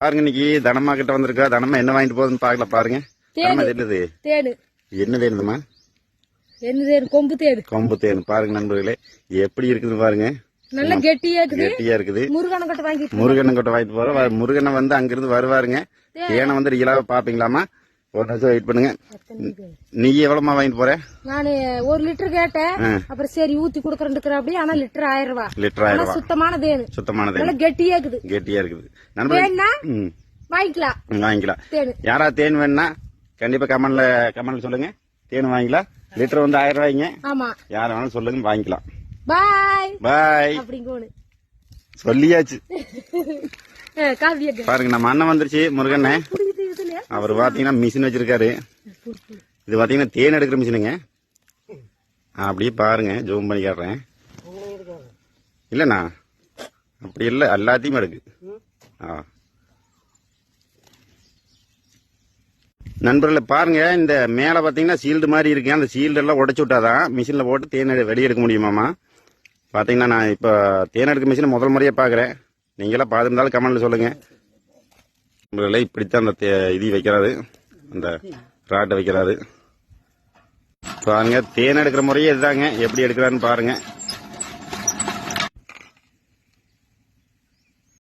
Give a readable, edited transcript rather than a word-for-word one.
பாருங்க இன்னைக்கு தனமா கிட்ட வந்திருக்கா. தனமா என்ன வாங்கிட்டு போகுதுன்னு பாக்கல. பாருங்க என்னது என்ன தேனுமா? கொம்பு தேடு. கொம்பு தேனு பாருங்க நண்பர்களே எப்படி இருக்குதுன்னு பாருங்க. நல்ல கெட்டியா இருக்குது. முருகன் கொட்டை வாங்கிட்டு போற. முருகனை வந்து அங்கிருந்து வருவாருங்க. தேனை வந்து ரியலாக பாப்பீங்களாமா? ஒரு நிமிஷம் வெயிட் பண்ணுங்க. நீ எவ்வளவுமா வாங்கிட்டு போற? நான் 1 லிட்டர் கேட்டேன். அப்புறம் சரி ஊத்தி குடுக்கறேன். அப்படி ஆனா லிட்டர் 1000 ரூபாய். லிட்டர் 1000 ரூபாய். சுத்தமான தேனு. கெட்டியா இருக்குது. நண்பர்களே வாங்கிக்கலாம். யாரா தேன் வேணும்னா கண்டிப்பா கமெண்ட்ல சொல்லுங்க. தேன் வாங்கிக்கலாம். லிட்டர் வந்து 1000 ரூபாய்ங்க. ஆமா, யார வேணாலும் சொல்லுங்க, வாங்கிக்கலாம். பாய் அப்படிங்க சொல்லியாச்சு. பாருங்க நம்ம அண்ணன் வந்துருச்சு முருகண்ணே. அவர் பாத்தீங்கன்னா மிஷின் வச்சிருக்காரு. இது பாத்தீங்கன்னா தேன் எடுக்கிற மிஷினுங்க. அப்படியே பாருங்க, ஜூம் பண்ணி காட்டுறேன். இல்லண்ணா அப்படி இல்ல, எல்லாத்தையும் எடுக்கு. நண்பர்களே பாருங்க, இந்த மேல பாத்தீங்கன்னா சீல்டு மாதிரி இருக்கு. அந்த சீல்டு எல்லாம் உடைச்சு விட்டாதான் மிஷின்ல போட்டு தேன் வெளியே எடுக்க முடியுமாமா. பாத்தீங்கன்னா நான் இப்ப தேன் எடுக்க மிஷின் முதல் முறையா பாக்குறேன். நீங்களாம் பார்த்துருந்தாலும் கமெண்ட்ல சொல்லுங்க. நண்பர்களே இப்படித்தான் அந்த இது வைக்கிறாரு, அந்த ராட்டை வைக்கிறாரு. பாருங்க தேன் எடுக்கிற முறையே இதுதாங்க. எப்படி எடுக்கிறாருன்னு பாருங்க.